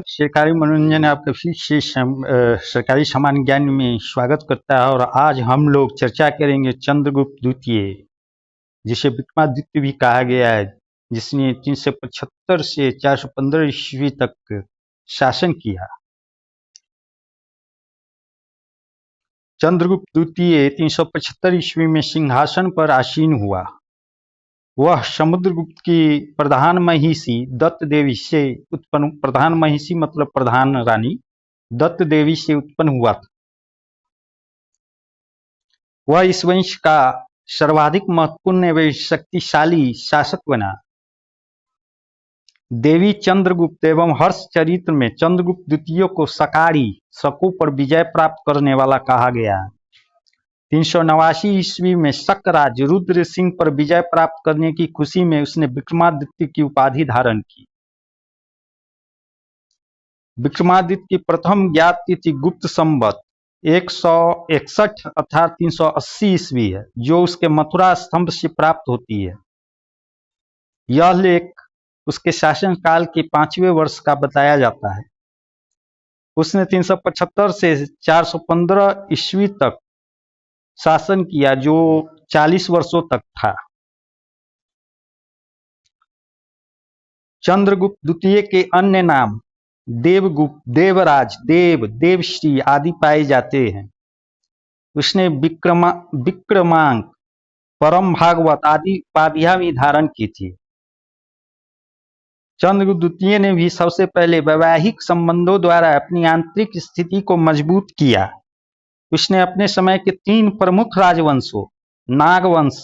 सरकारी मनोरंजन आपका फिर से सरकारी सामान्य ज्ञान में स्वागत करता है। और आज हम लोग चर्चा करेंगे चंद्रगुप्त द्वितीय, जिसे विक्रमादित्य भी कहा गया है, जिसने 375 से 415 ईस्वी तक शासन किया। चंद्रगुप्त द्वितीय 375 ईस्वी में सिंहासन पर आसीन हुआ। वह समुद्रगुप्त की प्रधान महिषी दत्त देवी से उत्पन्न, प्रधान महिषी मतलब प्रधान रानी दत्त देवी से उत्पन्न हुआ था। वह इस वंश का सर्वाधिक महत्वपूर्ण एवं शक्तिशाली शासक बना। देवी चंद्रगुप्त एवं हर्ष चरित्र में चंद्रगुप्त द्वितीय को सकारी शकों पर विजय प्राप्त करने वाला कहा गया है। 389 ईस्वी में शक राज रुद्र सिंह पर विजय प्राप्त करने की खुशी में उसने विक्रमादित्य की उपाधि धारण की। विक्रमादित्य की प्रथम ज्ञात तिथि गुप्त संवत 161 अर्थात 380 ईस्वी है, जो उसके मथुरा स्तंभ से प्राप्त होती है। यह लेख उसके शासनकाल के 5वें वर्ष का बताया जाता है। उसने 375 से 415 ईस्वी तक शासन किया, जो 40 वर्षों तक था। चंद्रगुप्त द्वितीय के अन्य नाम देवगुप्त, देवराज, देव, देवश्री आदि पाए जाते हैं। उसने विक्रमांक, परम भागवत आदि उपाधियां भी धारण की थी। चंद्रगुप्त द्वितीय ने भी सबसे पहले वैवाहिक संबंधों द्वारा अपनी आंतरिक स्थिति को मजबूत किया। उसने अपने समय के 3 प्रमुख राजवंशों नागवंश,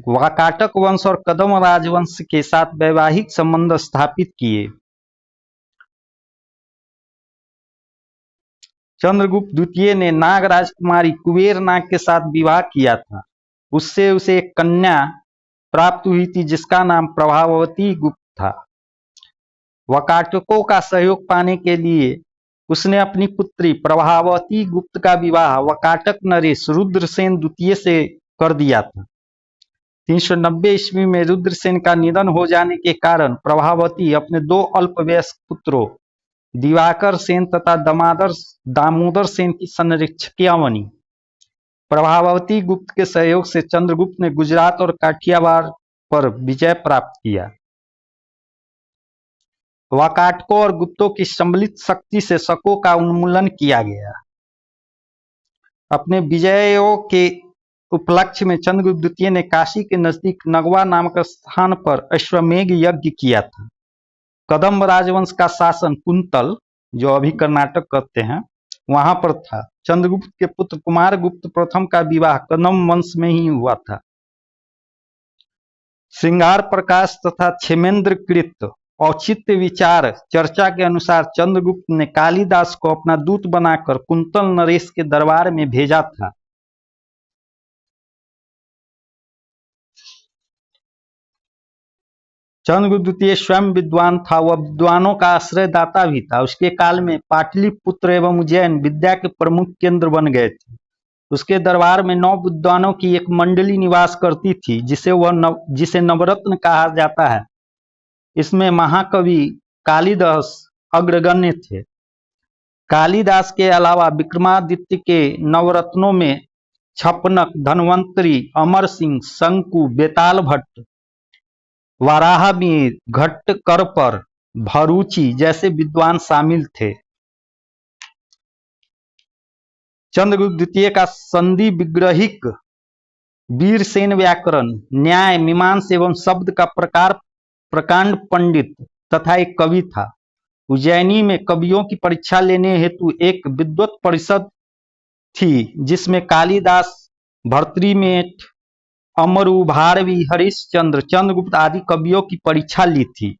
वाकाटक वंश और कदम राजवंश के साथ वैवाहिक संबंध स्थापित किए। चंद्रगुप्त द्वितीय ने नाग राजकुमारी कुबेर नाग के साथ विवाह किया था। उससे उसे एक कन्या प्राप्त हुई थी, जिसका नाम प्रभावती गुप्त था। वाकाटकों का सहयोग पाने के लिए उसने अपनी पुत्री प्रभावती गुप्त का विवाह वाकाटक नरेश रुद्रसेन द्वितीय से कर दिया था। 390 ईस्वी में रुद्रसेन का निधन हो जाने के कारण प्रभावती अपने 2 अल्पवयस्क पुत्रों दिवाकर सेन तथा दामोदर सेन की संरक्षकिया बनी। प्रभावती गुप्त के सहयोग से चंद्रगुप्त ने गुजरात और काठियावाड़ पर विजय प्राप्त किया। वाकाटकों और गुप्तों की सम्मिलित शक्ति से शकों का उन्मूलन किया गया। अपने विजयों के उपलक्ष्य में चंद्रगुप्त द्वितीय ने काशी के नजदीक नगवा नामक स्थान पर अश्वमेघ यज्ञ किया था। कदम्ब राजवंश का शासन कुंतल, जो अभी कर्नाटक कहते हैं, वहां पर था। चंद्रगुप्त के पुत्र कुमार गुप्त प्रथम का विवाह कदम्ब वंश में ही हुआ था। श्रृंगार प्रकाश तथा क्षेमेंद्र कृत औचित्य विचार चर्चा के अनुसार चंद्रगुप्त ने कालिदास को अपना दूत बनाकर कुंतल नरेश के दरबार में भेजा था। चंद्रगुप्त द्वितीय स्वयं विद्वान था। वह विद्वानों का आश्रयदाता भी था। उसके काल में पाटलिपुत्र एवं उज्जैन विद्या के प्रमुख केंद्र बन गए थे। उसके दरबार में 9 विद्वानों की एक मंडली निवास करती थी, जिसे नवरत्न कहा जाता है। इसमें महाकवि कालिदास अग्रगण्य थे। कालिदास के अलावा विक्रमादित्य के नवरत्नों में छपनक, धन्वंतरी, अमर सिंह, शंकु, बेताल भट्ट, वाराहमीर, घट्टकरपर, भरूची जैसे विद्वान शामिल थे। चंद्रगुप्त द्वितीय का संधि विग्रहिक, वीरसेन व्याकरण, न्याय, मीमांसा एवं शब्द का प्रकांड पंडित तथा एक कवि था। उज्जैनी में कवियों की परीक्षा लेने हेतु एक विद्वत परिषद थी, जिसमें कालिदास, भर्तृमेट, अमरु, भारवी, हरिश्चंद्र, चंद्रगुप्त आदि कवियों की परीक्षा ली थी।